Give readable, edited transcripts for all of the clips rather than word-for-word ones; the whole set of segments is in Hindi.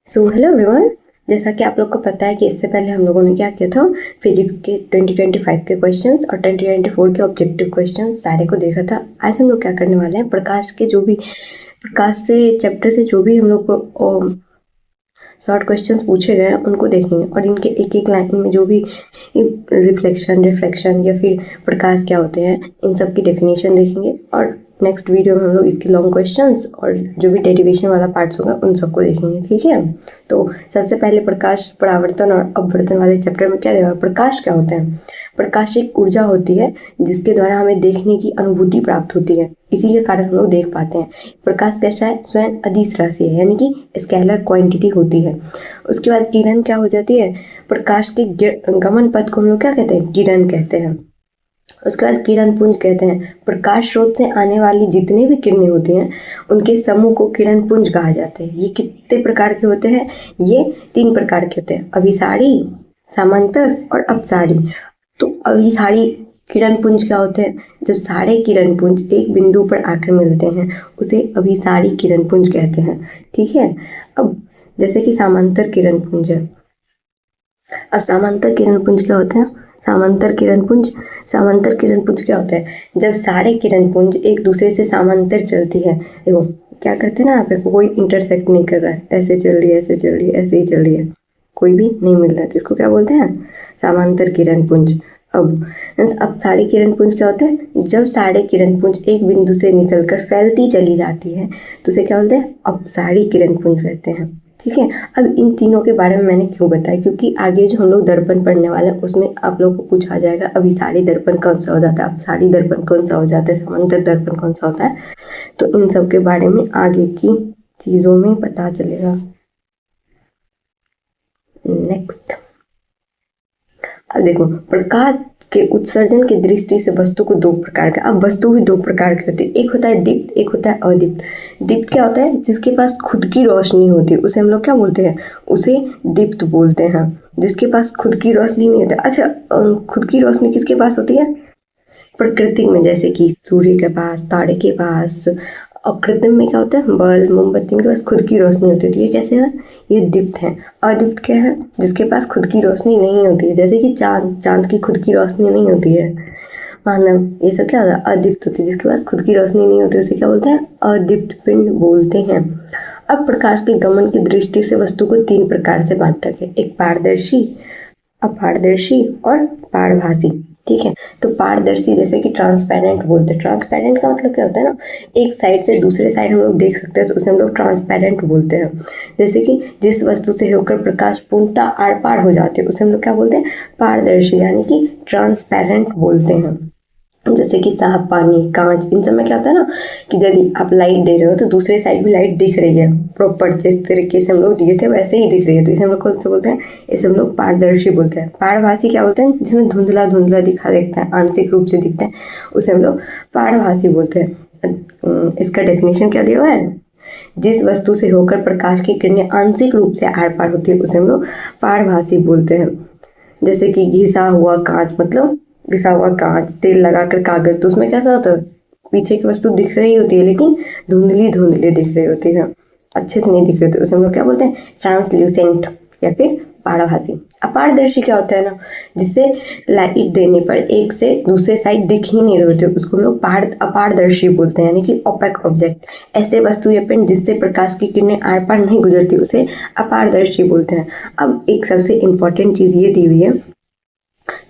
So hello everyone. जैसा कि आप लोग को पता है कि इससे पहले हम लोगों ने क्या किया था, फिजिक्स के 2025 के क्वेश्चंस और 2024 के ऑब्जेक्टिव क्वेश्चंस सारे को देखा था। आज हम लोग क्या करने वाले हैं, प्रकाश से चैप्टर से जो भी हम लोग को शॉर्ट क्वेश्चंस पूछे गए हैं उनको देखेंगे और इनके एक एक लाइन में जो भी रिफ्लेक्शन या फिर प्रकाश क्या होते हैं इन सब की डेफिनेशन देखेंगे। और नेक्स्ट वीडियो में हम लोग इसके लॉन्ग क्वेश्चंस और जो भी डेरिवेशन वाला पार्ट्स होगा उन सबको देखेंगे, ठीक है। तो सबसे पहले प्रकाश, परावर्तन और अपवर्तन वाले चैप्टर में क्या देगा, प्रकाश क्या होता है। प्रकाश एक ऊर्जा होती है जिसके द्वारा हमें देखने की अनुभूति प्राप्त होती है, इसी के कारण हम लोग देख पाते हैं। प्रकाश कैसा है, स्वयं अदिश राशि है, यानी कि स्केलर क्वांटिटी होती है। उसके बाद किरण क्या हो जाती है, प्रकाश के गमन पथ को हम लोग क्या कहते हैं, किरण कहते हैं। उसके बाद किरण पुंज कहते हैं, प्रकाश स्रोत से आने वाली जितने भी किरणें होती हैं उनके समूह को किरण पुंज कहा जाता है। ये कितने प्रकार के होते हैं, ये 3 प्रकार के होते हैं, अभिसारी, समांतर और अपसारी। तो अभिसारी किरण पुंज क्या होते हैं, जब सारे किरण पुंज एक बिंदु पर आकर मिलते हैं उसे अभिसारी किरण पुंज कहते हैं, ठीक है। अब जैसे कि समांतर किरण पुंज है। अब समांतर किरण पुंज क्या होते हैं, समांतर किरण पुंज क्या होता है, जब सारे किरण पुंज एक दूसरे से समांतर चलती है। देखो क्या करते हैं ना, यहाँ पे कोई इंटरसेक्ट नहीं कर रहा है, ऐसे चल रही है, ऐसे चल रही है, ऐसे ही चल रही है, कोई भी नहीं मिल रहा है, तो इसको क्या बोलते हैं, समांतर किरण पुंज। अब सारे किरण पुंज क्या होते हैं, जब सारे किरण पुंज एक बिंदु से निकलकर फैलती चली जाती है तो उसे क्या बोलते हैं, अपसारी किरण पुंज कहते हैं, ठीक है। अब इन तीनों के बारे में मैंने क्यों बताया, क्योंकि आगे जो हम लोग दर्पण पढ़ने वाले हैं उसमें आप लोगों को पूछा जाएगा अभिसारी दर्पण कौन सा हो जाता है, अपसारी दर्पण कौन सा हो जाता है, समांतर दर्पण कौन सा होता है। तो इन सब के बारे में आगे की चीजों में पता चलेगा। नेक्स्ट, अब देखो प्रकाश के उत्सर्जन की दृष्टि से वस्तु को 2 प्रकार का, अब वस्तु भी 2 प्रकार की होती है, एक होता है दीप्त, एक होता है अदीप्त। दीप्त क्या होता है, जिसके पास खुद की रोशनी होती है उसे हम लोग क्या बोलते हैं, उसे दीप्त बोलते हैं। जिसके पास खुद की रोशनी नहीं होती, अच्छा खुद की रोशनी किसके पास होती है, प्रकृति में, जैसे कि सूर्य के पास, तारे के पास। और कृत्रिम में क्या होता है, बल्ब, मोमबत्ती के पास खुद की रोशनी होती है, ये कैसे है, ये दीप्त है। अदीप्त क्या है, जिसके पास खुद की रोशनी नहीं होती है, जैसे कि चांद की खुद की रोशनी नहीं होती है, मानव, ये सब क्या होता है, अदीप्त होती है। जिसके पास खुद की रोशनी नहीं होती उसे क्या बोलते हैं, अदीप्त पिंड बोलते हैं। अब प्रकाश के गमन की दृष्टि से वस्तु को 3 प्रकार से बांटा गया, एक पारदर्शी, अपारदर्शी और पारभासी, ठीक है। तो पारदर्शी जैसे कि ट्रांसपेरेंट बोलते हैं, ट्रांसपेरेंट का मतलब क्या होता है ना, एक साइड से दूसरे साइड हम लोग देख सकते हैं तो उसे हम लोग ट्रांसपेरेंट बोलते हैं। जैसे कि जिस वस्तु से होकर प्रकाश पूर्णतः आर पार हो जाते हैं उसे हम लोग क्या बोलते हैं, पारदर्शी, यानी कि ट्रांसपेरेंट बोलते हैं। जैसे कि साफ पानी, कांच, इन सब में क्या होता है ना कि यदि आप लाइट दे रहे हो तो दूसरे साइड भी लाइट दिख रही है प्रॉपर, जिस तरीके से हम लोग दिए थे वैसे ही दिख रही है, तो इसे हम लोग कौन सा बोलते हैं, इसे हम लोग पारदर्शी बोलते हैं। पारभासी क्या बोलते हैं, जिसमें धुंधला धुंधला दिखा दिखता है, आंशिक रूप से दिखता है, उसे हम लोग पारभासी बोलते हैं। इसका डेफिनेशन क्या दिया हुआ है, जिस वस्तु से होकर प्रकाश की किरणें आंशिक रूप से आर पार होती है उसे हम लोग पारभासी बोलते हैं। जैसे कि घिसा हुआ कांच, मतलब घिसा हुआ कांच, तेल लगाकर कागज, तो उसमें कैसा होता है, पीछे की वस्तु दिख रही होती है लेकिन धुंधली धुंधली दिख रही होती है, अच्छे से नहीं दिख रही होती, उसे हम लोग क्या बोलते हैं, ट्रांसल्यूसेंट या फिर पारभासी। अपारदर्शी क्या होता है ना, जिससे लाइट देने पर एक से दूसरे साइड दिख ही नहीं रहे होते, उसको हम लोग अपारदर्शी बोलते हैं, यानी कि ओपेक ऑब्जेक्ट। ऐसे वस्तु या पिंड जिससे प्रकाश की किरणें आर पार नहीं गुजरती उसे अपारदर्शी बोलते हैं। अब एक सबसे इंपॉर्टेंट चीज ये दी हुई है,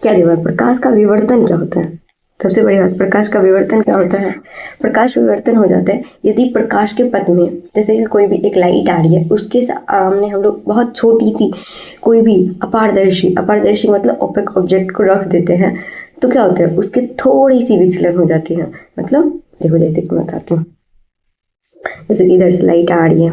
क्या दिया हुआ है, प्रकाश का विवर्तन क्या होता है। सबसे बड़ी बात, प्रकाश का विवर्तन क्या होता है, प्रकाश विवर्तन हो जाता है यदि प्रकाश के पथ में, जैसे कि कोई भी एक लाइट आ रही है उसके सामने हम लोग बहुत छोटी सी कोई भी अपारदर्शी मतलब ओपेक ऑब्जेक्ट को रख देते हैं, तो क्या होता है, उसकी थोड़ी सी विचलन हो जाती है। मतलब देखो जैसे कि मैं बताती हूँ, जैसे कि इधर से लाइट आ रही है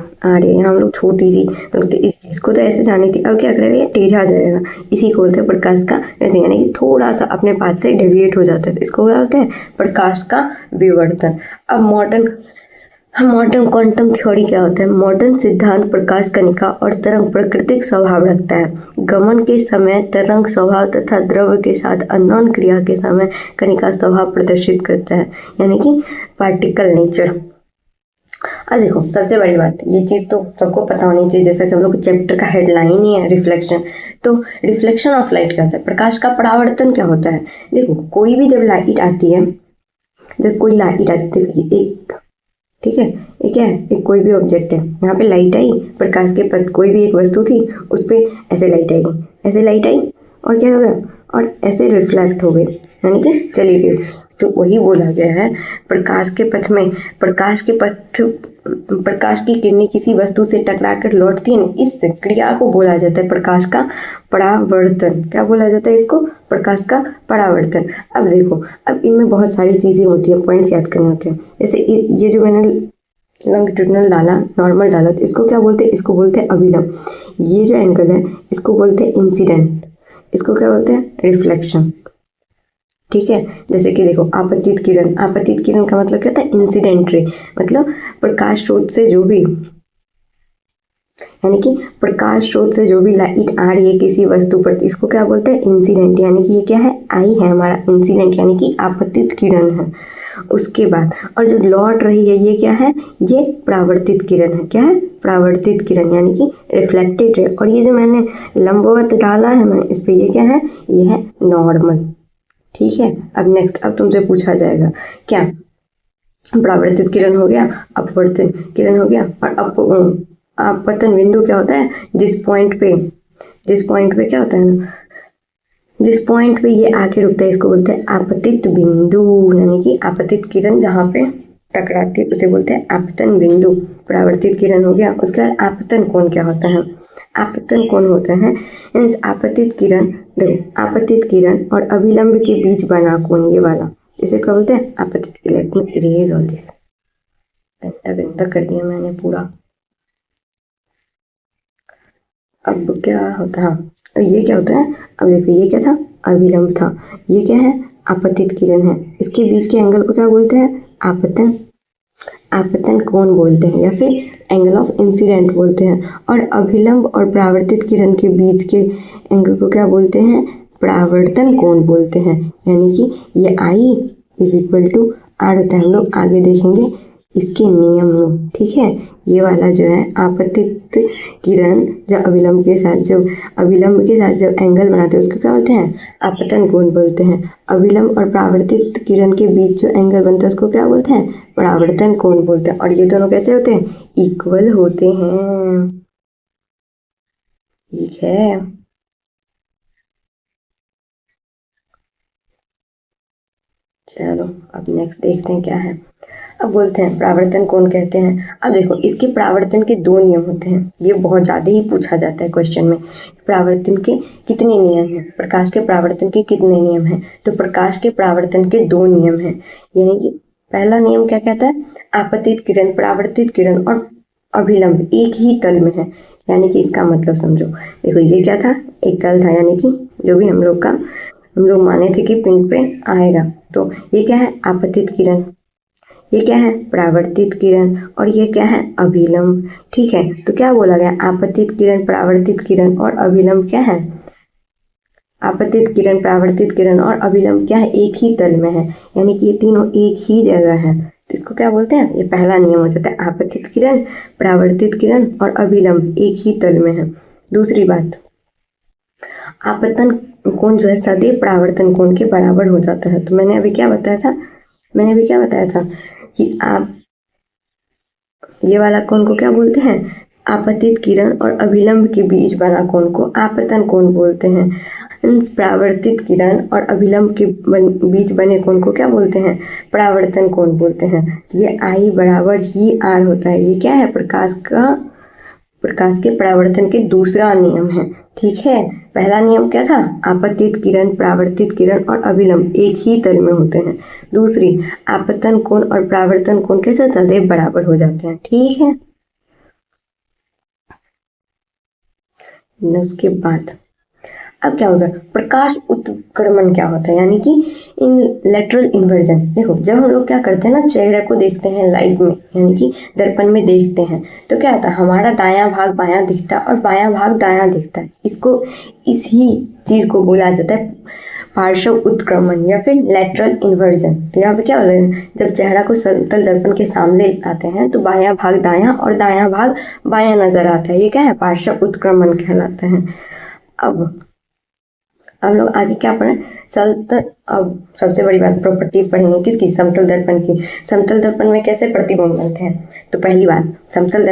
यहाँ हम लोग छोटी सी रखते, इस चीज को तो ऐसे जानी थी, अब क्या करेगा, ये टेढ़ा जाएगा, इसी को बोलते हैं प्रकाश का ऐसे, यानी कि थोड़ा सा अपने पाथ से डेविएट हो जाता है, तो इसको क्या बोलते हैं, प्रकाश का विवर्तन। अब मॉडर्न क्वांटम थ्योरी क्या होता है, मॉडर्न सिद्धांत प्रकाश कणिका और तरंग प्राकृतिक स्वभाव रखता है। गमन के समय तरंग स्वभाव तथा द्रव्य के साथ अननोन क्रिया के समय कणिका स्वभाव प्रदर्शित करता है, यानी कि पार्टिकल नेचर। अब देखो सबसे बड़ी बात, ये चीज़ तो सबको पता होनी चाहिए, जैसा कि हम लोग चैप्टर का हेडलाइन ही है रिफ्लेक्शन। तो रिफ्लेक्शन ऑफ लाइट क्या होता है, प्रकाश का परावर्तन क्या होता है। देखो कोई भी जब लाइट आती है, जब कोई लाइट आती है, एक ठीक है, ये क्या है, एक कोई भी ऑब्जेक्ट है, यहाँ पे लाइट आई, प्रकाश के पथ, कोई भी एक वस्तु थी, उस पर ऐसे लाइट आई, ऐसे लाइट आई और क्या हो गया, और ऐसे रिफ्लेक्ट हो गई, यानी कि चली गई। तो वही बोला गया है, प्रकाश के पथ में, प्रकाश के पथ, प्रकाश की किरणें किसी वस्तु से टकराकर लौटती है, इस क्रिया को बोला जाता है प्रकाश का परावर्तन। क्या बोला जाता है इसको, प्रकाश का परावर्तन। अब देखो, अब इनमें बहुत सारी चीजें होती हैं, पॉइंट्स याद करने होते हैं। जैसे ये जो मैंने लॉन्गिट्यूडिनल डाला, नॉर्मल डाला, तो इसको क्या बोलते हैं, इसको बोलते हैं अभिलंब। ये जो एंगल है इसको बोलते हैं इंसिडेंट, इसको क्या बोलते हैं, रिफ्लेक्शन। ठीक है, जैसे कि देखो आपतित किरण, आपतित किरण का मतलब क्या होता है, इंसिडेंट रे, मतलब प्रकाश स्रोत से जो भी, यानी कि प्रकाश स्रोत से जो भी लाइट आ रही है किसी वस्तु पर, इसको क्या बोलते हैं, इंसिडेंट। यानी कि ये क्या है, आई है हमारा इंसिडेंट, यानी कि आपतित किरण है। उसके बाद और जो लौट रही है ये क्या है, ये परावर्तित किरण है। क्या है, परावर्तित किरण, यानी कि रिफ्लेक्टेड रे। और ये जो मैंने लंबवत डाला है मैंने इस पे, ये क्या है, ये है नॉर्मल। ठीक है, अब नेक्स्ट, अब तुमसे पूछा जाएगा क्या, परावर्तित किरण हो गया, अपवर्तित किरण हो गया, और आपतन बिंदु क्या होता है, जिस पॉइंट पे क्या होता है ना, जिस पॉइंट पे ये आके रुकता है इसको बोलते हैं आपतित बिंदु। यानी कि आपतित किरण जहाँ पे टकराती है उसे बोलते हैं आपतन बिंदु। परावर्तित किरण हो गया। उसके बाद आपतन कोण क्या होता है, आपतन कोण होता है मीन्स आपतित किरण, देखो आपतित किरण और अभिलंब के बीच बना कोण, ये वाला, इसे क्या बोलते हैं, आपतित Kiran. Let me erase all this, गंदा कर दिया मैंने पूरा। अब क्या होता है, अब ये क्या होता है, अब देखो ये क्या था, अभिलंब था, ये क्या है, आपतित किरण है, इसके बीच के एंगल को क्या बोलते हैं, आपतन, आपतन कोण बोलते हैं, या फिर एंगल ऑफ इंसिडेंट बोलते हैं। और अभिलंब और परावर्तित किरण के बीच के एंगल को क्या बोलते हैं, परावर्तन कोण बोलते हैं। यानी कि ये I is equal to are होता है, हम लोग आगे देखेंगे इसके नियम में। ठीक है, ये वाला जो है आपतित किरण जब अभिलंब के साथ जब एंगल बनाते हैं उसको क्या बोलते हैं, आपतन कोण बोलते हैं। अभिलंब और परावर्तित किरण के बीच जो एंगल बनता है उसको क्या बोलते हैं, परावर्तन कोण बोलते हैं। और ये दोनों कैसे होते हैं, इक्वल होते हैं। ठीक है, चलो अब नेक्स्ट देखते हैं क्या है। अब बोलते हैं परावर्तन कौन कहते हैं। अब देखो इसके परावर्तन के दो नियम होते हैं, ये बहुत ज़्यादा ही पूछा जाता है क्वेश्चन में। परावर्तन के कितने नियम हैं, प्रकाश के परावर्तन के कितने नियम हैं। तो प्रकाश के परावर्तन के दो नियम हैं, यानी कि पहला नियम क्या कहता है, आपतित किरण, परावर्तित किरण और अभिलंब एक ही तल में है। यानी कि इसका मतलब समझो, देखो ये क्या था, एक तल था, यानी कि जो भी हम लोग माने थे कि पिंड पे आएगा। तो ये क्या है, आपतित किरण, ये क्या है, परावर्तित किरण, और ये क्या है, अभिलंब। ठीक है, तो क्या बोला गया, आपतित किरण, परावर्तित किरण और अभिलंब क्या है, आपतित किरण, परावर्तित किरण और अभिलंब क्या है, एक ही तल में है। यानी कि ये तीनों एक ही जगह है। तो इसको क्या बोलते हैं, ये पहला नियम हो जाता है, आपतित किरण, परावर्तित किरण और अभिलंब एक ही तल में है। दूसरी बात, आपतन कोण जो है सदैव परावर्तन कोण के बराबर हो जाता है। तो मैंने अभी क्या बताया था कि आप ये वाला कोण को क्या बोलते हैं, आपतित किरण और अभिलंब के बीच बना कोण को आपतन कोण बोलते हैं। परावर्तित किरण और अभिलंब के बीच बने कोण को क्या बोलते हैं, परावर्तन कोण बोलते हैं। ये आई बराबर ही आर होता है। ये क्या है, प्रकाश के परावर्तन के दूसरा नियम है। ठीक है, पहला नियम क्या था, आपतित किरण, परावर्तित किरण और अभिलंब एक ही तल में होते हैं। दूसरी, आपतन कोण और परावर्तन कोण कैसे सदैव बराबर हो जाते हैं। ठीक है, उसके बाद अब क्या होगा, प्रकाश उत्क्रमण क्या होता है, यानी कि इन लेटरल इन्वर्जन। देखो जब हम लोग क्या करते हैं ना, चेहरे को देखते हैं लाइट में, यानी कि दर्पण में देखते हैं, तो क्या होता है, हमारा दायां भाग बायां दिखता है और बायां भाग दायां दिखता है। इसी चीज को बोला जाता है पार्श्व उत्क्रमण या फिर लैटरल इन्वर्जन। तो यहाँ पे क्या हो रहा है, जब चेहरा को समतल दर्पण के सामने आते हैं तो बायां भाग दायां और दायां भाग बायां नजर आता है। ये क्या है, पार्श्व उत्क्रमण कहलाता है। अब हम लोग आगे क्या पढ़े, अब सबसे बड़ी बात प्रॉपर्टीज पढ़ेंगे किसकी, समतल दर्पण की। समतल दर्पण में कैसे प्रतिबिंब बनते हैं, तो पहली बात समतल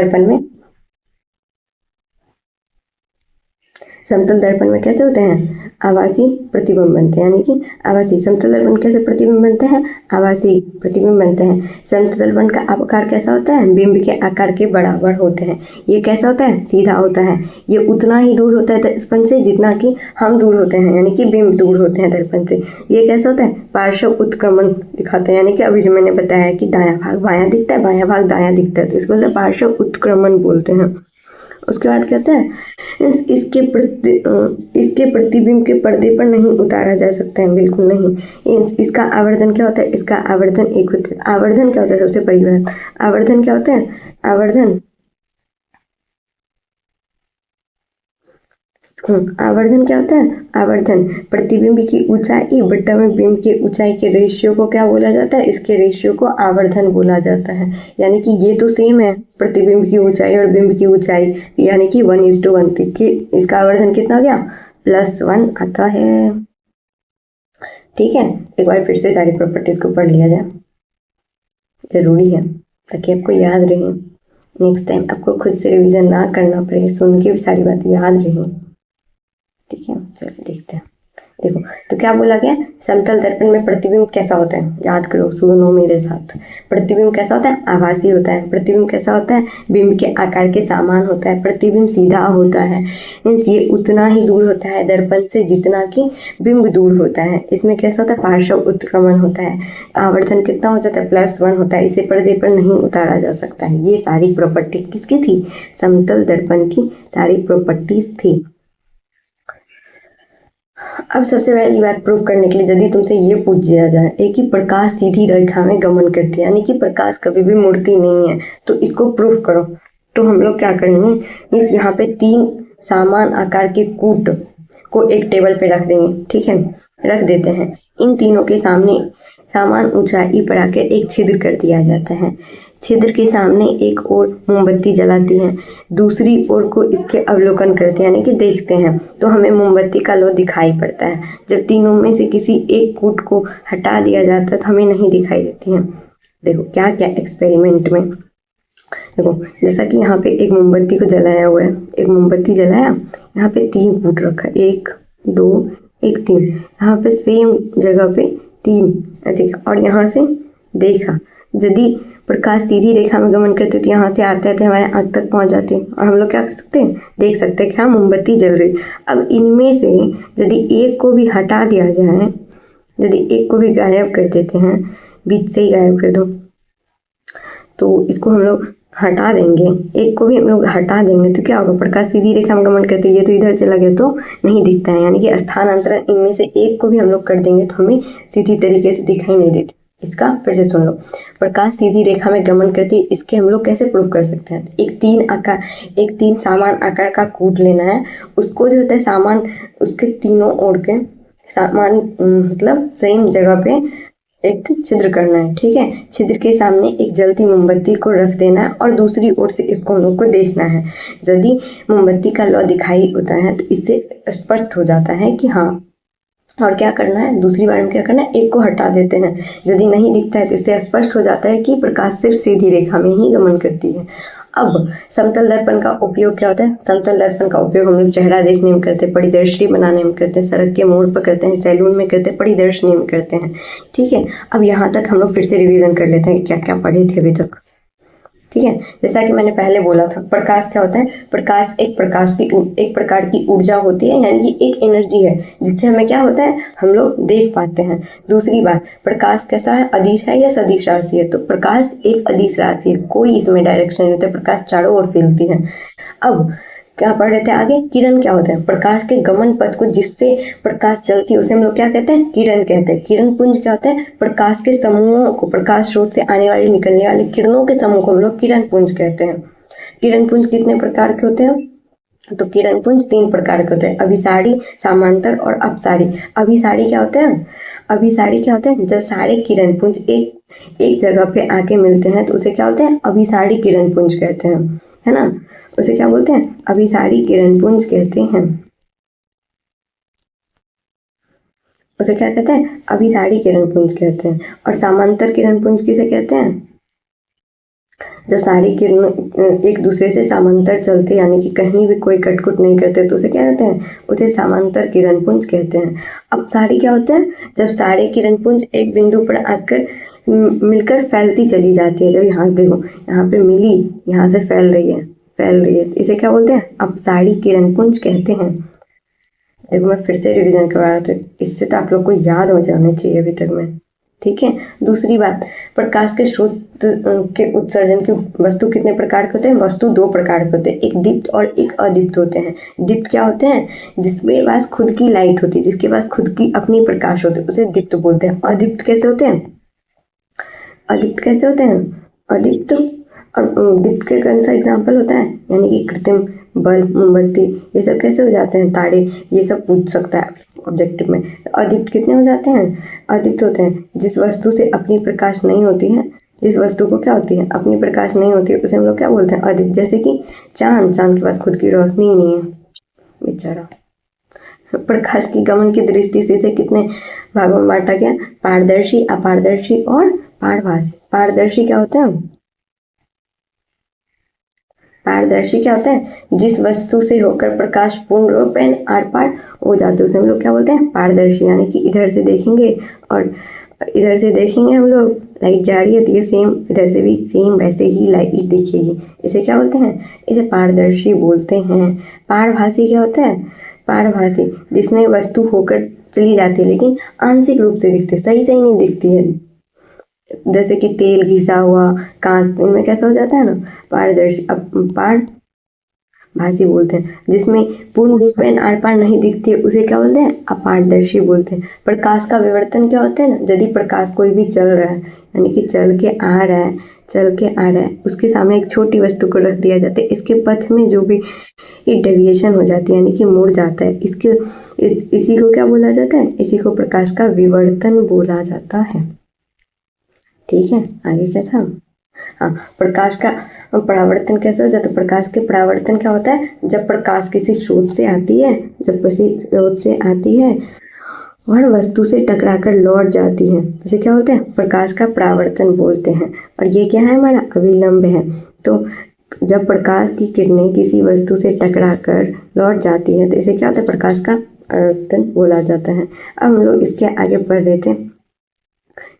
दर्पण में कैसे होते हैं, आभासी प्रतिबिंब बनते हैं। यानी कि आभासी समतल दर्पण कैसे प्रतिबिंब बनते हैं, आभासी प्रतिबिंब बनते हैं। समतल दर्पण का आकार कैसा होता है, बिंब के आकार के बराबर होते हैं। ये कैसा होता है, सीधा होता है। ये उतना ही दूर होता है दर्पण से जितना कि हम दूर होते हैं, यानी कि बिंब दूर होते हैं दर्पण से। ये कैसा होता है, पार्श्व उत्क्रमण दिखाते हैं। यानी कि अभी जो मैंने बताया कि दायां भाग बायां दिखता है, बायां भाग दायां दिखता है, तो इसको पार्श्व उत्क्रमण बोलते हैं। उसके बाद कहते हैं इसके प्रतिबिंब के पर्दे पर नहीं उतारा जा सकता है, बिल्कुल नहीं। इसका आवर्धन क्या होता है, इसका आवर्धन एक होता है। आवर्धन क्या होता है, सबसे पहली बात आवर्धन क्या होता है, आवर्धन क्या होता है, आवर्धन प्रतिबिंब की ऊंचाई बट्टा में बिंब के ऊंचाई के रेशियो को क्या बोला जाता है, इसके रेशियो को आवर्धन बोला जाता है। यानी कि ये तो सेम है, प्रतिबिंब की ऊंचाई और बिंब की ऊंचाई, यानी कि 1:1। कि इसका आवर्धन कितना गया, +1 आता है। ठीक है, एक बार फिर से सारी प्रॉपर्टीज को पढ़ लिया जाए, जरूरी है ताकि आपको याद रहे। नेक्स्ट टाइम आपको खुद से रिवीजन ना करना पड़े, सुन के भी सारी बातें याद रहे। ठीक है, चलो देखते हैं। देखो तो क्या बोला गया, समतल दर्पण में प्रतिबिंब कैसा होता है, याद करो, सुनो मेरे साथ। प्रतिबिंब कैसा होता है, आभासी होता है। प्रतिबिंब कैसा होता है, बिंब के आकार के समान होता है। प्रतिबिंब सीधा होता है, ये उतना ही दूर होता है दर्पण से जितना कि बिंब दूर होता है। इसमें कैसा होता है, पार्श्व उत्क्रमण होता है। आवर्धन कितना हो जाता है, +1 होता है। इसे पर्दे पर नहीं उतारा जा सकता है। ये सारी प्रॉपर्टी किसकी थी, समतल दर्पण की सारी प्रॉपर्टीज थी। अब सबसे पहली बात प्रूव करने के लिए यदि तुमसे ये पूछ दिया जाए कि प्रकाश सीधी रेखा में गमन करती है, यानी कि प्रकाश कभी भी मुड़ती नहीं है, तो इसको प्रूफ करो। तो हम लोग क्या करेंगे, इस यहाँ पे 3 समान आकार के कूट को एक टेबल पे रख देंगे। ठीक है, रख देते हैं। इन तीनों के सामने समान ऊंचाई पर आकर एक छिद्र कर दिया जाता है। छिद्र के सामने एक ओर मोमबत्ती जलाती हैं, दूसरी ओर को इसके अवलोकन करते हैं, यानी कि देखते हैं, तो हमें मोमबत्ती का लो दिखाई पड़ता है। जब तीनों में से किसी एक कूट को हटा दिया जाता है तो हमें नहीं दिखाई देती हैं। देखो क्या क्या एक्सपेरिमेंट में, देखो जैसा कि यहाँ पे एक मोमबत्ती को जलाया हुआ है, एक मोमबत्ती जलाया, यहाँ पे 3 कूट रखा, 1 2 1 3, यहाँ पे सेम जगह पे 3 देखा, और यहाँ से देखा। यदि प्रकाश सीधी रेखा में गमन करते तो यहाँ से आते थे, हमारे आँख तक पहुँच जाते, और हम लोग क्या कर सकते हैं, देख सकते हैं कि हाँ मोमबत्ती जल रही। अब इनमें से यदि एक को भी हटा दिया जाए, यदि एक को भी गायब कर देते हैं, बीच से ही गायब कर दो, तो इसको हम लोग हटा देंगे, एक को भी हम लोग हटा देंगे, तो क्या होगा, प्रकाश सीधी रेखा में गमन करते ये तो इधर चला गया तो नहीं दिखता है। यानी कि स्थानांतरण इनमें से एक को भी हम लोग कर देंगे तो हमें सीधी तरीके से दिखाई नहीं देती। इसका फिर से सुन लो, प्रकाश सीधी रेखा में गमन करती है, इसके हम लोग कैसे प्रूव कर सकते हैं। एक 3 समान आकार का कूट लेना है, उसको जो होता है सामान, उसके तीनों ओर के सामान मतलब सेम जगह पे एक छिद्र करना है। ठीक है, छिद्र के सामने एक जलती मोमबत्ती को रख देना है और दूसरी ओर से इसको हम लोग को देखना है। यदि मोमबत्ती का लौ दिखाई होता है तो इससे स्पष्ट हो जाता है कि हाँ, और क्या करना है, दूसरी बार में क्या करना है, एक को हटा देते हैं। यदि नहीं दिखता है तो इससे स्पष्ट हो जाता है कि प्रकाश सिर्फ सीधी रेखा में ही गमन करती है। अब समतल दर्पण का उपयोग क्या होता है, समतल दर्पण का उपयोग हम लोग चेहरा देखने में करते हैं, परिदर्शी बनाने में करते हैं, सड़क के मोड़ पर करते हैं, सैलून में करते हैं, परिदर्शनी में करते हैं। ठीक है, अब यहाँ तक हम लोग फिर से रिवीजन कर लेते हैं कि क्या क्या पढ़े थे अभी तक। ठीक है, जैसा कि मैंने पहले बोला था, प्रकाश क्या होता है, प्रकाश एक प्रकार की ऊर्जा होती है, यानी कि एक एनर्जी है जिससे हमें क्या होता है, हम लोग देख पाते हैं। दूसरी बात, प्रकाश कैसा है, अदिश है या सदिश राशि है, तो प्रकाश एक अदिश राशि है, कोई इसमें डायरेक्शन नहीं होता, प्रकाश चारों ओर फैलती है। अब क्या पढ़ रहे थे आगे, किरण क्या होता है, प्रकाश के गमन पथ को जिससे प्रकाश चलती है उसे हम लोग क्या कहते हैं, किरण कहते हैं। किरण पुंज क्या होता है, प्रकाश के समूहों को, प्रकाश स्रोत से आने वाली निकलने वाली किरणों के समूह को हम लोग किरण पुंज कहते हैं। किरण पुंज कितने प्रकार के होते हैं, तो किरण पुंज 3 प्रकार के होते हैं, अभिसारी, समांतर और अपसारी। अभिसारी क्या होते हैं? अभिसारी क्या होते हैं? जब सारे किरण पुंज एक जगह पे आके मिलते हैं तो उसे क्या बोलते हैं? अभिसारी किरण पुंज कहते हैं, है ना। उसे क्या बोलते हैं? अभिसारी किरण पुंज कहते हैं। उसे क्या कहते हैं? अभिसारी किरण पुंज कहते हैं। और समांतर किरण पुंज किसे कहते हैं? जब सारी किरण एक दूसरे से समांतर चलते, यानी कि कहीं भी कोई कटकुट नहीं करते, तो उसे क्या कहते हैं? उसे समांतर किरण पुंज कहते हैं। अपसारी क्या होते हैं? जब सारे किरण पुंज एक बिंदु पर आकर मिलकर फैलती चली जाती है। जब यहाँ से देखो, यहाँ पे मिली, यहाँ से फैल रही है, तो इसे क्या बोलते हैं? अपसारी किरण पुंज कहते हैं। देखो मैं फिर से रिवीजन करवा रहा था, इससे तो आप लोग को याद हो जाना चाहिए अभी तक में, ठीक है। दूसरी बात, प्रकाश के स्रोत के उत्सर्जन की वस्तु कितने प्रकार के होते हैं? वस्तु 2 प्रकार के होते हैं, एक दीप्त और एक अदीप्त होते हैं। दीप्त क्या होते हैं? जिसके पास खुद की लाइट होती है, जिसके पास खुद की अपनी प्रकाश होती है, उसे दीप्त बोलते हैं। अदीप्त कैसे होते हैं? अदीप्त कैसे होते हैं? अदीप्त और दीप्त के कौन सा एग्जाम्पल होता है? यानी कि कृत्रिम बल्ब, मोमबत्ती, ये सब कैसे हो जाते हैं? तारे, ये सब पूछ सकता है ऑब्जेक्टिव में। अदीप्त कितने हो जाते हैं? अदीप्त होते हैं जिस वस्तु से अपनी प्रकाश नहीं होती है, जिस वस्तु को क्या होती है? अपनी प्रकाश नहीं होती है, उसे हम लोग क्या बोलते हैं? अदीप्त। जैसे कि चांद के पास खुद की रोशनी ही नहीं है बेचारा। प्रकाश की गमन की दृष्टि से इसे कितने भागों में बांटा गया? पारदर्शी, अपारदर्शी और पारभासी। पारदर्शी क्या होता है? पारदर्शी क्या होता है? जिस वस्तु से होकर प्रकाश पूर्ण रूपेण आर पार हो जाते हैं, उसे हम लोग क्या बोलते हैं? पारदर्शी। यानी कि इधर से देखेंगे और इधर से देखेंगे हम लोग, लाइट जा रही है तो ये सेम इधर से भी सेम वैसे ही लाइट दिखेगी। इसे क्या बोलते हैं? इसे पारदर्शी बोलते हैं। पारभासी क्या होता है? पारभासी जिसमें वस्तु होकर चली जाती है लेकिन आंशिक रूप से दिखती है, सही सही नहीं दिखती है। जैसे कि तेल घिसा हुआ, कांच, इनमें कैसा हो जाता है ना? पारदर्शी। अब पारभासी बोलते हैं जिसमें पूर्ण रूपेण आर पार नहीं दिखती है, उसे क्या बोलते हैं? अपारदर्शी बोलते हैं। प्रकाश का विवर्तन क्या होता है ना? यदि प्रकाश कोई भी चल रहा है, यानी कि चल के आ रहा है, उसके सामने एक छोटी वस्तु को रख दिया जाता है, इसके पथ में जो भी डेविएशन हो जाती है, यानी कि मुड़ जाता है, इसी को क्या बोला जाता है? इसी को प्रकाश का विवर्तन बोला जाता है। ठीक है, आगे क्या था? हाँ, प्रकाश का परावर्तन कैसे हो जाता है? प्रकाश के परावर्तन क्या होता है? जब प्रकाश किसी स्रोत से आती है, और वस्तु से टकराकर लौट जाती है, इसे क्या बोलते हैं? प्रकाश का परावर्तन बोलते हैं। और ये क्या है? हमारा अविलंब है। तो जब प्रकाश की किरणें किसी वस्तु से टकराकर लौट जाती है तो इसे क्या होता है? प्रकाश का परावर्तन बोला जाता है। अब हम लोग इसके आगे बढ़ रहे थे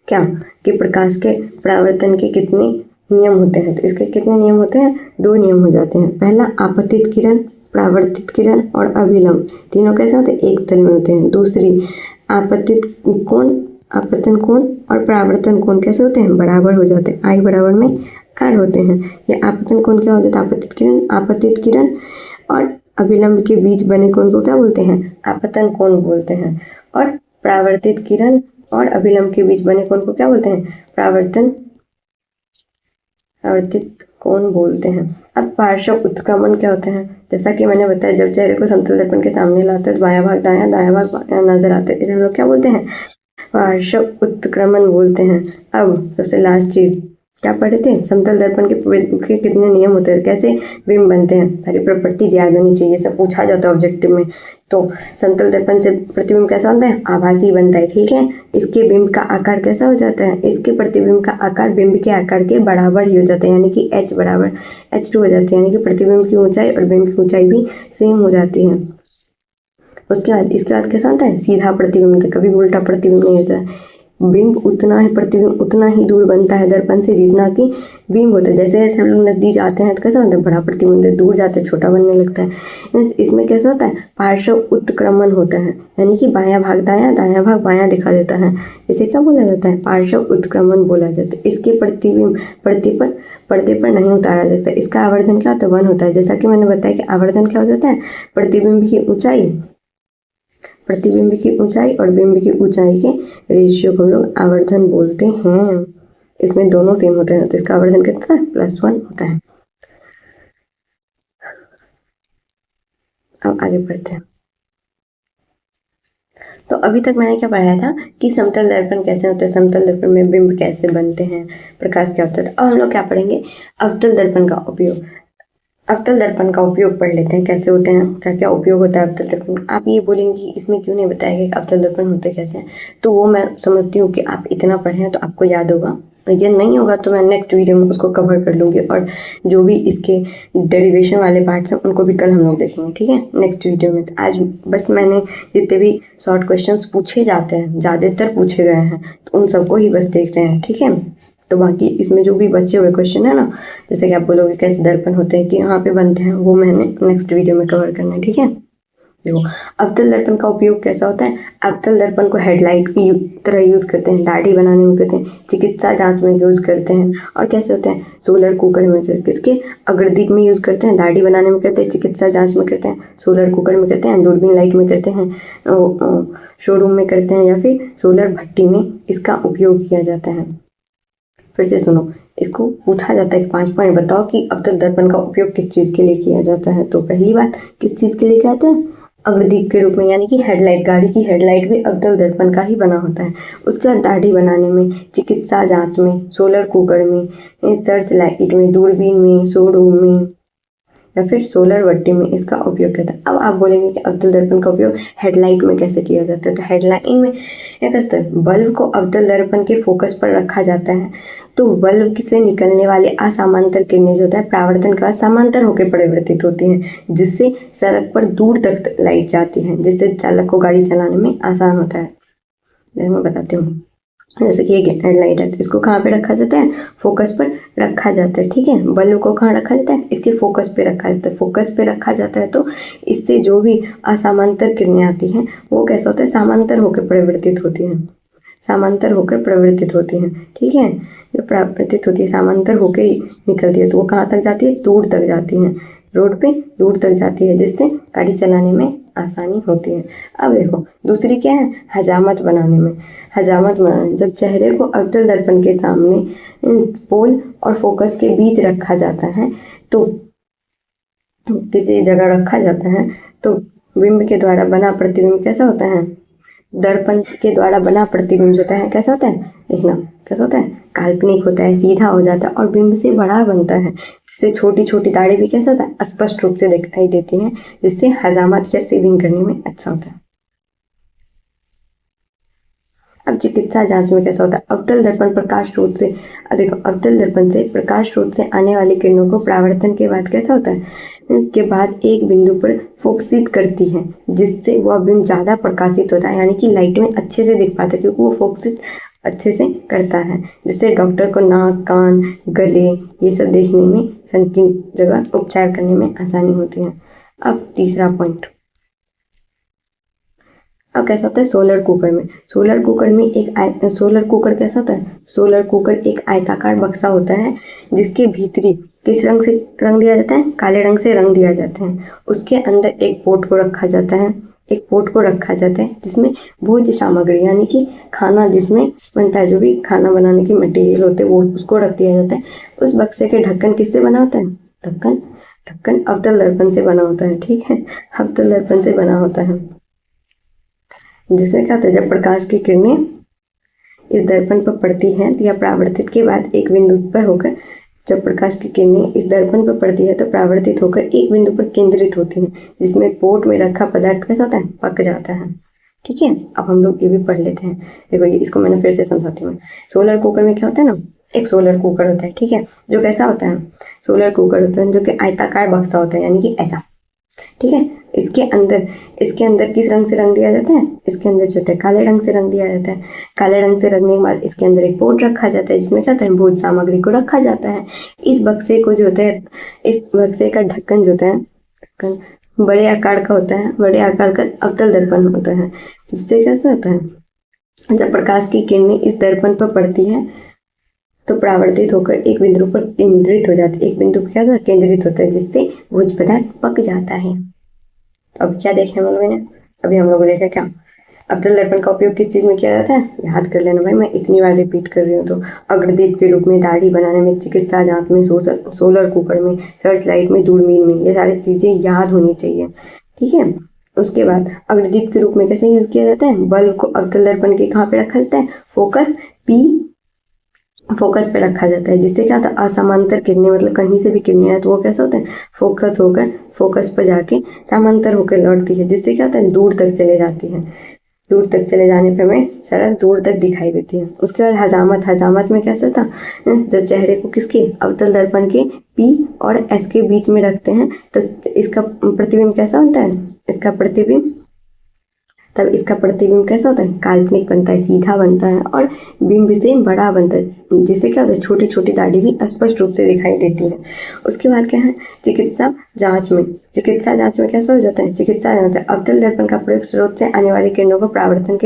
क्या कि प्रकाश के परावर्तन के कितने नियम होते हैं। तो इसके कितने नियम होते हैं? 2 नियम हो जाते हैं। पहला, आपतित किरण, परावर्तित किरण और अभिलंब, तीनों कैसे होते हैं? एक तल में होते हैं। दूसरी, आपतित कोण, आपतन कोण और परावर्तन कोण कैसे होते हैं? बराबर हो जाते हैं, आई बराबर में आर होते हैं। ये आपतन कोण क्या हो जाता है? आपतित किरण और अभिलंब के बीच बने कोण को क्या बोलते हैं? आपतन कोण बोलते हैं। और परावर्तित किरण और अभिलंब के बीच बने कोण को क्या बोलते हैं? परावर्तित कोण बोलते हैं। अब पार्श्व उत्क्रमण क्या होते हैं? जैसा कि मैंने बताया, जब चेहरे को समतल दर्पण के सामने लाते हैं तो बायां भाग दायां भाग नजर आता है, इसे हम लोग क्या बोलते हैं? पार्श्व उत्क्रमण बोलते हैं। अब सबसे लास्ट चीज क्या पढ़े थे? समतल दर्पण के कितने नियम होते हैं, कैसे बिंब बनते हैं, सारी प्रॉपर्टीज याद होनी चाहिए, सब पूछा जाता है ऑब्जेक्टिव में। तो समतल दर्पण से प्रतिबिंब कैसा होता है? आभासी बनता है, ठीक है। इसके बिंब का आकार कैसा हो जाता है? इसके प्रतिबिंब का आकार बिंब के आकार के बराबर ही हो जाता है, यानी कि h बराबर h2 हो जाती है, यानी कि प्रतिबिंब की ऊंचाई और बिंब की ऊंचाई भी सेम हो जाती है। उसके बाद इसके बाद कैसा होता है? सीधा प्रतिबिंब, कभी उल्टा प्रतिबिंब नहीं होता है। बिंब उतना ही, प्रतिबिंब उतना ही दूर बनता है दर्पण से जितना कि बिंब होता है। जैसे जैसे हम लोग नजदीक आते हैं तो कैसा होता है? बड़ा प्रतिबिंब, दूर जाते हैं छोटा बनने लगता है। इसमें कैसा होता है? पार्श्व उत्क्रमण होता है, यानी कि बायां भाग दायां भाग बायां दिखा देता है, इसे क्या बोला जाता है? पार्श्व उत्क्रमण बोला जाता है। इसके प्रतिबिंब पर्दे पर नहीं उतारा जाता है। इसका आवर्धन क्या होता है? 1 होता है। जैसा कि मैंने बताया कि आवर्धन क्या हो जाता है? प्रतिबिंब की ऊंचाई और बिंब की ऊंचाई के रेशियो को हम लोग आवर्धन बोलते हैं। इसमें दोनों सेम होते हैं तो इसका आवर्धन कितना है? +1 होता है। आगे बढ़ते हैं। तो अभी तक मैंने क्या पढ़ाया था कि समतल दर्पण कैसे होते हैं, समतल दर्पण में बिंब कैसे बनते हैं, प्रकाश क्या होता है। अब हम लोग क्या पढ़ेंगे, अवतल दर्पण का उपयोग। अवतल दर्पण का उपयोग पढ़ लेते हैं, कैसे होते हैं, क्या क्या उपयोग होता है अवतल दर्पण। आप ये बोलेंगे कि इसमें क्यों नहीं बताया गया कि अवतल दर्पण होते कैसे हैं, तो वो मैं समझती हूँ कि आप इतना पढ़े हैं तो आपको याद होगा, ये नहीं होगा तो मैं नेक्स्ट वीडियो में उसको कवर कर लूँगी, और जो भी इसके डेरिवेशन वाले पार्ट्स हैं उनको भी कल हम लोग देखेंगे, ठीक है, नेक्स्ट वीडियो में। तो आज बस मैंने जितने भी शॉर्ट क्वेश्चंस पूछे जाते हैं, ज़्यादातर पूछे गए हैं, तो उन सबको ही बस देख रहे हैं, ठीक है। तो बाकी इसमें जो भी बचे हुए क्वेश्चन है ना, जैसे कि आप बोलोगे कैसे दर्पण होते हैं, कि यहाँ पे बनते हैं, वो मैंने नेक्स्ट वीडियो में कवर करना है, ठीक है। देखो, अवतल दर्पण का उपयोग कैसा होता है। अवतल दर्पण को हेडलाइट की तरह यूज करते हैं, दाढ़ी बनाने में करते हैं, चिकित्सा जांच में यूज करते हैं, और कैसे होते हैं, सोलर कुकर में, किसके, अग्रदीप में यूज करते हैं, दाढ़ी बनाने में करते हैं, चिकित्सा जांच में करते हैं, सोलर कुकर में करते हैं, दूरबीन लाइट में करते हैं, शोरूम में करते हैं, या फिर सोलर भट्टी में इसका उपयोग किया जाता है। फिर से सुनो, इसको पूछा जाता है 5 पॉइंट बताओ कि अवतल दर्पण का उपयोग किस चीज के लिए किया जाता है। तो पहली बात, किस चीज के लिए किया जाता है, अग्रदीप के रूप में, यानी कि हेडलाइट, गाड़ी की हेडलाइट भी अवतल दर्पण का ही बना होता है। उसके बाद दाढ़ी बनाने में, चिकित्सा जांच में, सोलर कुकर में, सर्च लाइट में, दूरबीन में, शोरूम में, या फिर सोलर भट्टी में इसका उपयोग किया जाता है। अब आप बोलेंगे कि अवतल दर्पण का उपयोग हेडलाइट में कैसे किया जाता है। तो हेडलाइट में क्या करते हैं, बल्ब को अवतल दर्पण के फोकस पर रखा जाता है, तो बल्ब से निकलने वाले असामांतर किरणें जो होता है परावर्तन के बाद समांतर होकर परिवर्तित होती हैं, जिससे सड़क पर दूर तक लाइट जाती है, जिससे चालक को गाड़ी चलाने में आसान होता है। मैं बताती हूँ, जैसे कि ये हेडलाइट है, तो इसको कहाँ पे रखा जाता है, फोकस पर रखा जाता है, ठीक है। बल्ब को कहाँ रखा जाता है, इसके फोकस पे रखा जाता है, फोकस पे रखा जाता है, तो इससे जो भी असामांतर किरणें आती हैं वो कैसा होता है, समांतर होकर परिवर्तित होती हैं, समांतर होकर परिवर्तित होती हैं, ठीक है। जो परिवर्तित होती है समांतर होकर ही निकलती है, तो वो कहाँ तक जाती है, दूर तक जाती है, रोड पे दूर तक जाती है, जिससे गाड़ी चलाने में आसानी होती है। अब देखो दूसरी क्या है, हजामत बनाने में। हजामत बनाने, जब चेहरे को अवतल दर्पण के सामने पोल और फोकस के बीच रखा जाता है, तो किसी जगह रखा जाता है, तो बिंब के द्वारा बना प्रतिबिंब कैसा होता है, दर्पण के द्वारा बना प्रतिबिंब होता है कैसा होता है, देखना कैसा होता है, काल्पनिक होता है, सीधा हो जाता है और बिंब से बड़ा बनता है, जिससे छोटी छोटी दाढ़ी भी कैसा होता है, स्पष्ट रूप से दिखाई देती हैं, जिससे हजामत या सीविंग करने में अच्छा होता है। अब चिकित्सा जांच में कैसा होता है, अवतल दर्पण प्रकाश स्रोत से, देखो अवतल दर्पण से प्रकाश स्रोत से आने वाली किरणों को परावर्तन के बाद कैसा होता है, के बाद एक बिंदु पर फोकसित करती है, जिससे वह बिंब ज्यादा प्रकाशित होता है, यानी कि लाइट में अच्छे से दिख पाता है, क्योंकि वो फोकसित अच्छे से करता है, जिससे डॉक्टर को नाक, कान, गले ये सब देखने में, संकीर्ण जगह उपचार करने में आसानी होती है। अब तीसरा पॉइंट, अब कैसा होता है सोलर कुकर में। सोलर कुकर में सोलर कुकर कैसा होता है, सोलर कुकर एक आयताकार बक्सा होता है, जिसके भीतरी किस रंग से रंग दिया जाता है, काले रंग से रंग दिया जाता है। उसके अंदर एक पोर्ट को रखा जाता है, एक पोर्ट को रखा जाता है, जिसमें भोज्य सामग्री यानी कि खाना जिसमें बनता है, जो भी खाना बनाने की मटेरियल होते हैं वो उसको रख दिया जाता है। उस बक्से के ढक्कन किससे बना होता है, ढक्कन अवतल दर्पण से बना होता है, ठीक है, अवतल दर्पण से बना होता है, जिसमें क्या होता है, जब प्रकाश की किरणें इस दर्पण पर पड़ती हैं या परावर्तित के बाद एक बिंदु पर होकर, जब प्रकाश की किरणें इस दर्पण पर पड़ती है तो परावर्तित होकर एक बिंदु पर केंद्रित होती हैं, जिसमें पोर्ट में रखा पदार्थ कैसा होता है, पक जाता है, ठीक है। अब हम लोग ये भी पढ़ लेते हैं, देखो ये इसको मैंने फिर से समझाती हूँ। सोलर कुकर में क्या होता है ना, एक सोलर कुकर होता है, ठीक है, जो कैसा होता है, सोलर कुकर होता है जो कि आयताकार बक्सा होता है, यानी कि ऐसा, ठीक है। इसके अंदर किस रंग से रंग दिया जाता है, इसके अंदर जो होता है काले रंग से रंग दिया जाता है। काले रंग से रंगने के बाद इसके अंदर एक पोर्ट रखा जाता है, जिसमें क्या होता है, भोज्य सामग्री को रखा जाता है। इस बक्से को जो होता है, इस बक्से का ढक्कन जो होता है, ढक्कन बड़े आकार का होता है, बड़े आकार का अवतल दर्पण होता है, जिससे कैसे होता है, जब प्रकाश की किरणें इस दर्पण पर पड़ती है तो परावर्तित होकर एक बिंदु पर केंद्रित हो जाती है, एक बिंदु पर क्या केंद्रित होता है, जिससे भोज्य पदार्थ पक जाता है। अब क्या देखे हम लोगों ने, अभी हम लोग देखा क्या, अवतल दर्पण का उपयोग किस चीज में किया जाता है, याद कर लेना भाई, मैं इतनी बार रिपीट कर रही हूँ। तो अग्रदीप के रूप में, दाढ़ी बनाने में, चिकित्सा जांच में, सोलर कुकर में, सर्च लाइट में, दूरबीन में, ये सारी चीजें याद होनी चाहिए, ठीक है। उसके बाद अग्रदीप के रूप में कैसे यूज किया जाता है, बल्ब को अवतल दर्पण के कहाँ पे रखा जाता है, फोकस पे रखा जाता है, जिससे क्या होता है असमांतर किरणें, मतलब कहीं से भी किरणें आए तो वो कैसे होता है फोकस होकर फोकस पर जाके समांतर होकर लौटती है, जिससे क्या होता है दूर तक चले जाती है। दूर तक चले जाने पर हमें सड़क दूर तक दिखाई देती है। उसके बाद हजामत में कैसा था, जब चेहरे को किसके अवतल दर्पण के P और F के बीच में रखते हैं तो इसका प्रतिबिंब कैसा होता है, इसका प्रतिबिंब कैसा होता है, काल्पनिक बनता है, सीधा बनता है और बिंब से बड़ा बनता है, जिससे क्या होता है छोटी छोटी दाढ़ी भी स्पष्ट रूप से दिखाई देती है। उसके बाद क्या है, चिकित्सा जांच में कैसा हो जाता है, चिकित्सा जांच अवतल दर्पण का प्रयोग स्रोत से आने वाली किरणों को परावर्तन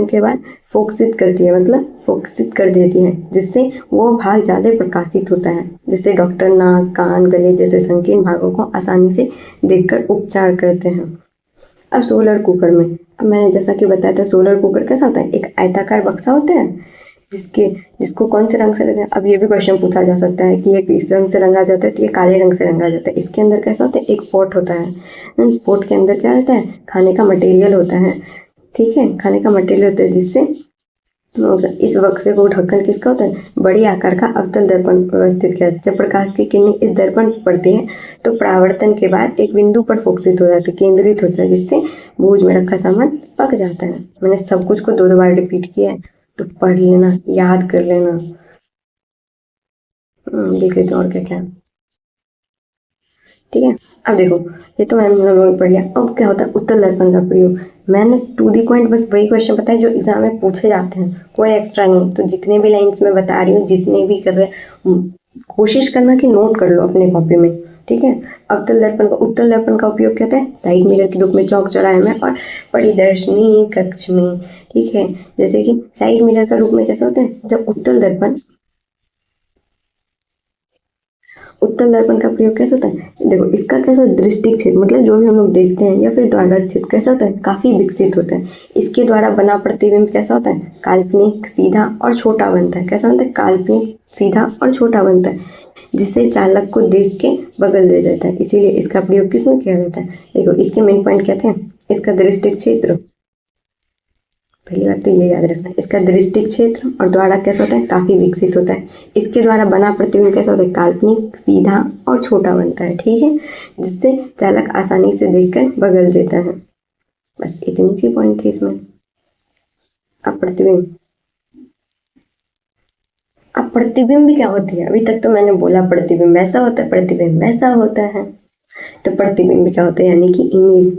के बाद फोकसित करती है, मतलब फोकसित कर देती है, जिससे वो भाग ज्यादा प्रकाशित होता है, जिससे डॉक्टर नाक, कान, गले जैसे संकीर्ण भागों को आसानी से देखकर उपचार करते हैं। अब सोलर कुकर में, अब मैंने जैसा कि बताया था सोलर कुकर कैसा होता है, एक आयताकार बक्सा होता है जिसको कौन से रंग से रंगा, अब ये भी क्वेश्चन पूछा जा सकता है कि ये किस रंग से रंगा जाता है, तो ये काले रंग से रंगा जाता है। इसके अंदर कैसा होता है, एक पॉट होता है, इस पॉट के अंदर क्या रहता है, खाने का मटेरियल होता है, ठीक है, खाने का मटेरियल होता है, जिससे इस बक्से को ढक्कन किसका होता है, बड़ी आकार का अवतल दर्पण व्यवस्थित किया। जब प्रकाश की किरणें इस दर्पण पर पड़ती है तो परावर्तन के बाद एक बिंदु पर फोकसित हो जाती है, केंद्रित होता है, जिससे बोझ में रखा सामान पक जाता है। मैंने सब कुछ को 2 बार रिपीट किया है, तो पढ़ लेना, याद कर लेना। देख लेते और क्या क्या, ठीक है। अब देखो ये तो मैंने हम लोग पढ़ लिया। अब क्या होता है उत्तल दर्पण का प्रयोग, मैंने टू दी पॉइंट बस वही क्वेश्चन बताए जो एग्जाम में पूछे जाते हैं, कोई एक्स्ट्रा नहीं। तो जितने भी लाइंस में बता रही हूँ, जितने भी कर रहे कोशिश करना कि नोट कर लो अपने कॉपी में, ठीक है। उत्तल दर्पण का उपयोग क्या होता है, साइड मिरर के रूप में चौक चौराहे में और परिदर्शनी कक्ष में, ठीक है। जैसे कि साइड मिरर का रूप में कैसा होता है, जब उत्तल दर्पण का प्रयोग कैसा होता है, देखो इसका कैसा दृष्टि क्षेत्र, मतलब जो भी हम लोग देखते हैं, या फिर द्वारक क्षेत्र कैसा होता है, काफी विकसित होता है। इसके द्वारा बना प्रतिबिंब कैसा होता है, काल्पनिक, सीधा और छोटा बनता है। कैसा बनता है, काल्पनिक, सीधा और छोटा बनता है, जिससे चालक को देख के बगल दे जाता है। इसीलिए इसका प्रयोग किसमें किया जाता है, देखो इसके मेन पॉइंट क्या थे, इसका दृष्टि क्षेत्र, पहली बात तो ये याद रखना, इसका दृष्टि क्षेत्र और द्वारा कैसा होता है, काफी विकसित होता है। इसके द्वारा बना प्रतिबिंब कैसा होता है, काल्पनिक, सीधा और छोटा बनता है, ठीक है, जिससे चालक आसानी से देखकर बगल देता है। बस इतनी सी पॉइंट थी इसमें। अब प्रतिबिंब भी क्या होती है, अभी तक तो मैंने बोला प्रतिबिंब ऐसा होता है, प्रतिबिंब वैसा होता है। तो प्रतिबिंब क्या होता है, यानी कि इमेज।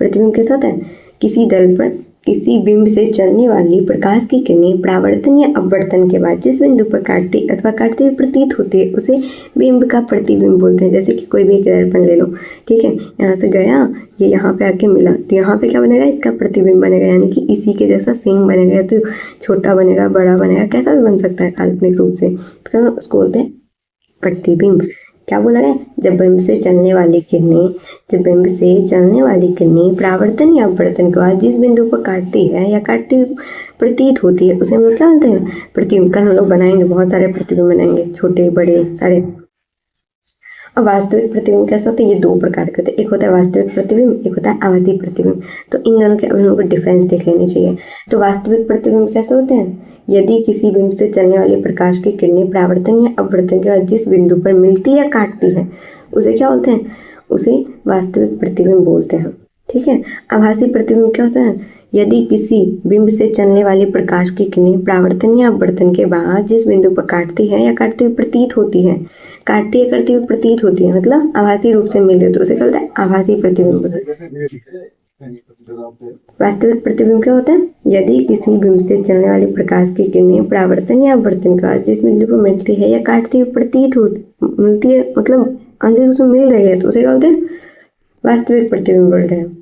प्रतिबिंब कैसा होता है, किसी बिंब से चलने वाली प्रकाश की किरणें परावर्तन या अपवर्तन के बाद जिस बिंदु पर काटती अथवा काटती हुई प्रतीत होती है, उसे बिंब का प्रतिबिंब बोलते हैं। जैसे कि कोई भी एक दर्पण ले लो, ठीक है, यहाँ से गया, ये यहाँ पे आके मिला, तो यहाँ पे क्या बनेगा, इसका प्रतिबिंब बनेगा, यानी कि इसी के जैसा सेम बनेगा। तो छोटा बनेगा, बड़ा बनेगा, कैसा भी बन सकता है काल्पनिक रूप से, तो उसको बोलते हैं प्रतिबिंब। क्या बोला गया, जब बिंब से चलने वाली किरणें परावर्तन या अपवर्तन के बाद जिस बिंदु पर काटती है या काटती हुई प्रतीत होती है, उसे हम लोग क्या बोलते हैं, प्रतिबिंब। कल हम लोग बनाएंगे, बहुत सारे प्रतिबिंब बनाएंगे, छोटे बड़े सारे। अब वास्तविक प्रतिबिंब कैसा होता है, ये 2 प्रकार के होते हैं, एक होता है वास्तविक प्रतिबिंब, एक होता है आभासी प्रतिबिंब। तो इन दोनों के हम लोग को डिफरेंस देख लेनी चाहिए। तो वास्तविक प्रतिबिंब कैसे होते हैं, यदि किसी बिंब से चलने वाली प्रकाश की किरणें परावर्तन या अपवर्तन के बाद जिस बिंदु पर मिलती या काटती है, उसे क्या बोलते हैं, उसे वास्तविक प्रतिबिंब बोलते हैं, ठीक है। आभासी प्रतिबिंब क्या होता है, यदि किसी बिंब से चलने वाली प्रकाश की किरणें परावर्तन या अपवर्तन के बाद जिस बिंदु पर काटती है या काटती हुई प्रतीत होती है, मतलब आभासी रूप से मिल रही है, तो उसे क्या होता है, आभासी प्रतिबिंब। वास्तविक प्रतिबिंब क्या होता है, यदि किसी बिंब से चलने वाली प्रकाश की किरणें परावर्तन या अपवर्तन का जिस बिंदु पर मिलती है या काटती हुई प्रतीत हो मिलती है, मतलब आंसर उसमें मिल रही है, तो उसे क्या बोलते हैं, वास्तविक प्रतिबिंब बोल रहे हैं।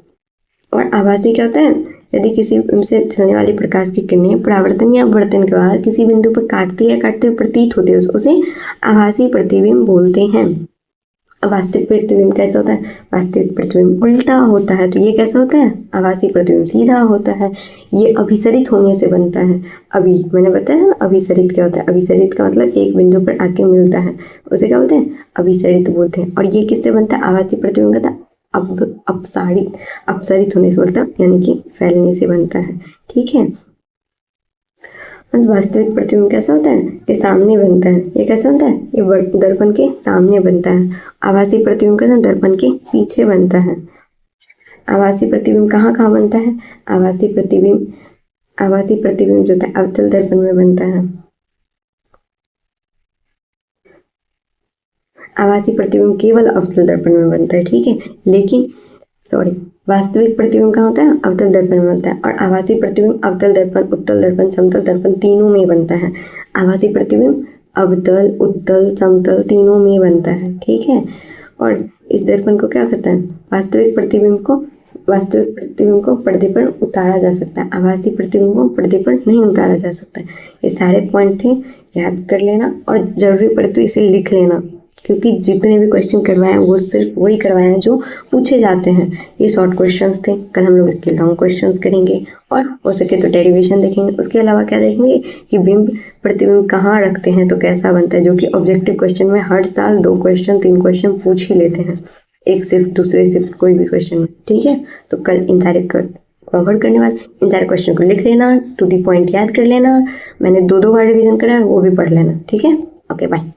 और आभासी क्या होता है, यदि किसी बिंब से चलने वाली प्रकाश की किरणें परावर्तन या अपवर्तन के बाद किसी बिंदु पर काटती या काटते हुए प्रतीत होती है, उसे आभासी प्रतिबिंब बोलते हैं। अब वास्तविक प्रतिबिंब कैसा होता है? वास्तविक प्रतिबिंब उल्टा होता है। तो ये कैसा होता है? आभासी प्रतिबिंब सीधा होता है। ये अभिसरित होने से बनता है। अभी मैंने बताया ना अभिसरित क्या होता है? अभिसरित का मतलब एक बिंदु पर आके मिलता है, उसे क्या बोलते हैं? अभिसरित बोलते हैं। और ये किससे बनता है? आभासी प्रतिबिंब का अपसरित होने से, मतलब यानी कि फैलने से बनता है। ठीक है। वास्तविक प्रतिबिंब कैसा होता है? ये सामने बनता है। ये कैसा होता है? ये दर्पण के सामने बनता है। आभासी प्रतिबिंब कैसा? दर्पण के पीछे बनता है। आभासी प्रतिबिंब कहाँ कहाँ बनता है? आभासी प्रतिबिंब जो होता है अवतल दर्पण में बनता है। आभासी प्रतिबिंब केवल अवतल दर्पण में बनता है। ठीक है। लेकिन वास्तविक प्रतिबिंब कहाँ होता है? अवतल दर्पण में बनता है। और आभासी प्रतिबिंब अवतल दर्पण, उत्तल दर्पन, समतल दर्पण तीनों में बनता है। आभासी प्रतिबिंब अवतल, उत्तल, समतल तीनों में बनता है। ठीक है। और इस दर्पण को क्या कहते हैं? वास्तविक प्रतिबिंब को पर्दे पर उतारा जा सकता है। आभासी प्रतिबिंब को पर्दे पर नहीं उतारा जा सकता है। ये सारे पॉइंट थे, याद कर लेना और जरूरी पड़े तो इसे लिख लेना, क्योंकि जितने भी क्वेश्चन करवाए हैं वो सिर्फ वही करवाए हैं जो पूछे जाते हैं। ये शॉर्ट क्वेश्चंस थे। कल हम लोग इसके लॉन्ग क्वेश्चंस करेंगे और हो सके तो डेरिवेशन देखेंगे। उसके अलावा क्या देखेंगे कि बिंब प्रतिबिंब कहाँ रखते हैं तो कैसा बनता है, जो कि ऑब्जेक्टिव क्वेश्चन में हर साल 2 क्वेश्चन 3 क्वेश्चन पूछ ही लेते हैं, एक शिफ्ट दूसरे शिफ्ट कोई भी क्वेश्चन में। ठीक है। तो कल इन सारे कवर करने वाले इन सारे क्वेश्चन को लिख लेना, टू दी पॉइंट याद कर लेना। मैंने 2 बार रिविजन करा है, वो भी पढ़ लेना। ठीक है। Okay bye.